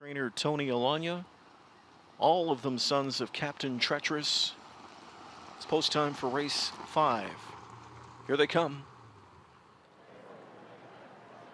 Trainer Tony Alanya, all of them sons of Captain Treacherous. It's post time for race 5. Here they come.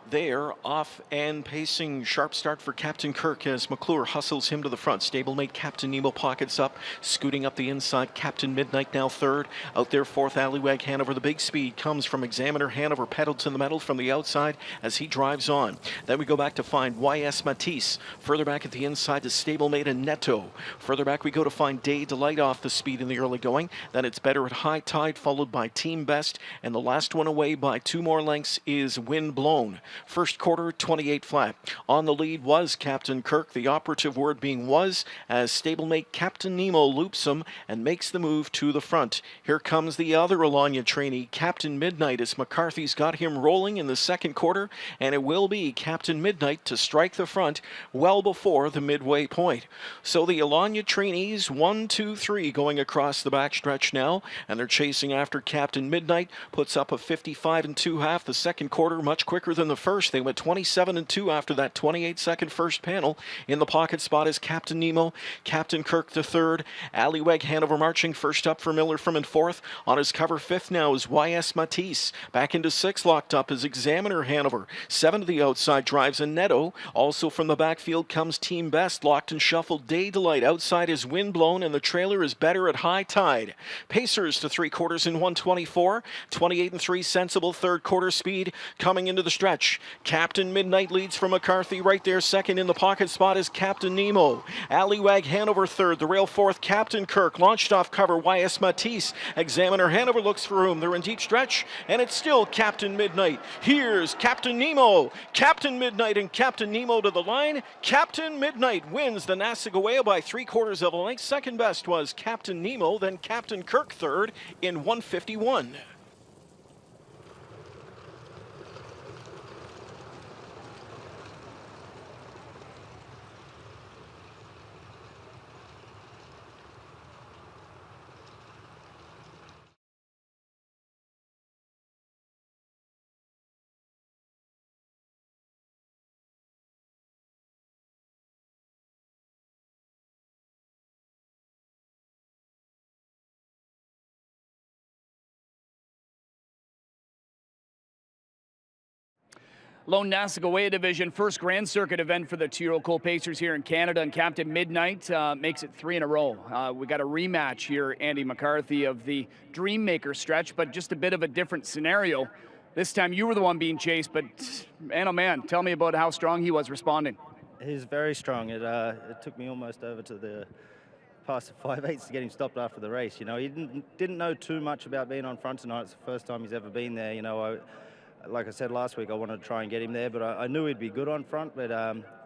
They're off and pacing. Sharp start for Captain Kirk as McClure hustles him to the front. Stablemate Captain Nemo pockets up, scooting up the inside. Captain Midnight now third. Out there fourth, Allywag Hanover. The big speed comes from Examiner Hanover, pedaled to the metal from the outside as he drives on. Then we go back to find YS Matisse. Further back at the inside to Stablemate and Netto. Further back we go to find Day Delight off the speed in the early going. Then it's Better at High Tide, followed by Team Best. And the last one away by 2 more lengths is Wind Blown. First quarter, 28 flat. On the lead was Captain Kirk, the operative word being was, as stablemate Captain Nemo loops him and makes the move to the front. Here comes the other Alanya trainee, Captain Midnight, as McCarthy's got him rolling in the second quarter, and it will be Captain Midnight to strike the front well before the midway point. So the Alanya trainees, 1, 2, 3 going across the backstretch now, and they're chasing after Captain Midnight, puts up a 55 2/2. The second quarter much quicker than the first. They went 27 2 after that 28-second first panel. In the pocket spot is Captain Nemo, Captain Kirk the third, Allywag Hanover marching first up for Miller from in fourth. On his cover fifth now is YS Matisse. Back into sixth, locked up is Examiner Hanover. 7 to the outside drives a Netto. Also from the backfield comes Team Best, locked and shuffled. Day Delight outside is Wind Blown, and the trailer is Better at High Tide. Pacers to 3/4 in 1:24. 28 3 sensible third quarter speed coming into the stretch. Captain Midnight leads from McCarthy right there. Second in the pocket spot is Captain Nemo. Allywag Hanover third. The rail fourth, Captain Kirk. Launched off cover, YS Matisse. Examiner Hanover looks for room. They're in deep stretch, and it's still Captain Midnight. Here's Captain Nemo. Captain Midnight and Captain Nemo to the line. Captain Midnight wins the Nassagaweya by 3/4 of a length. Second best was Captain Nemo, then Captain Kirk third in 1:51. Lone Nassagaweya Division, first Grand Circuit event for the 2-year-old Cole Pacers here in Canada, and Captain Midnight makes it 3 in a row. We got a rematch here, Andy McCarthy, of the Dreammaker stretch, but just a bit of a different scenario. This time you were the one being chased, but man, oh man, tell me about how strong he was responding. He's very strong. It took me almost over to the past 5/8 to get him stopped after the race. You know, he didn't know too much about being on front tonight. It's the first time he's ever been there. You know, like I said last week, I wanted to try and get him there, but I knew he'd be good on front. But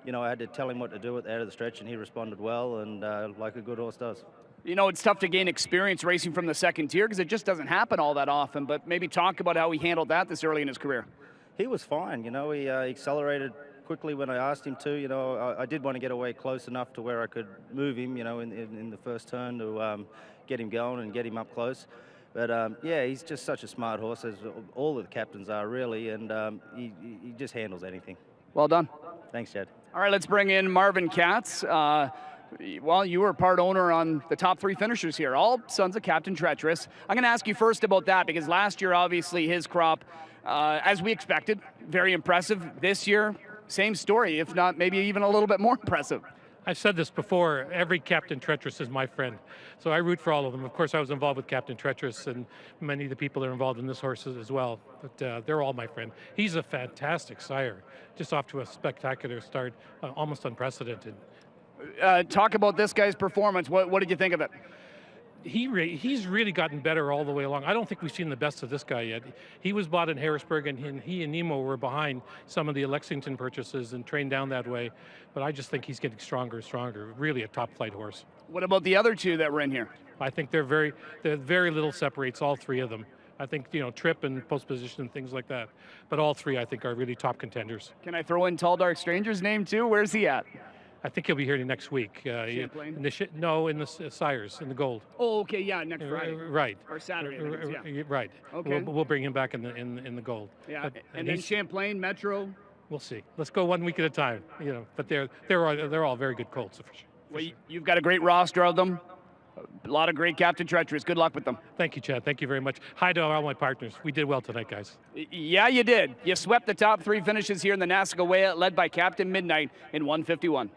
you know, I had to tell him what to do at the end of the stretch, and he responded well, and like a good horse does. You know, it's tough to gain experience racing from the second tier because it just doesn't happen all that often, but maybe talk about how he handled that this early in his career. He was fine. You know, he accelerated quickly when I asked him to. You know, I did want to get away close enough to where I could move him, you know, in the first turn to get him going and get him up close. But yeah, he's just such a smart horse, as all of the captains are really, and he just handles anything. Well done. Thanks, Chad. All right, let's bring in Marvin Katz. Well, you were part owner on the top 3 finishers here, all sons of Captain Treacherous. I'm going to ask you first about that, because last year, obviously, his crop, as we expected, very impressive. This year, same story, if not maybe even a little bit more impressive. I've said this before, every Captain Treacherous is my friend. So I root for all of them. Of course, I was involved with Captain Treacherous, and many of the people that are involved in this horse as well. But they're all my friend. He's a fantastic sire, just off to a spectacular start, almost unprecedented. Talk about this guy's performance. What did you think of it? He's really gotten better all the way along. I don't think we've seen the best of this guy yet. He was bought in Harrisburg, and he and Nemo were behind some of the Lexington purchases and trained down that way. But I just think he's getting stronger and stronger. Really a top flight horse. What about the other 2 that were in here? I think very little separates all 3 of them. I think, you know, trip and post position and things like that. But all 3, I think, are really top contenders. Can I throw in Tall Dark Stranger's name too? Where's he at? I think he'll be here next week. Champlain? In the Sires, in the gold. Oh, okay, yeah, next Friday. Right. Or Saturday, I think it is, yeah. Right. Okay. We'll bring him back in the gold. Yeah, But, and then Champlain, Metro. We'll see. Let's go 1 week at a time. You know, but they're all very good colts for sure. Well, you've got a great roster of them. A lot of great Captain Treacherous. Good luck with them. Thank you, Chad. Thank you very much. Hi to all my partners. We did well tonight, guys. Yeah, you did. You swept the top 3 finishes here in the Nassagaweya, led by Captain Midnight in 151.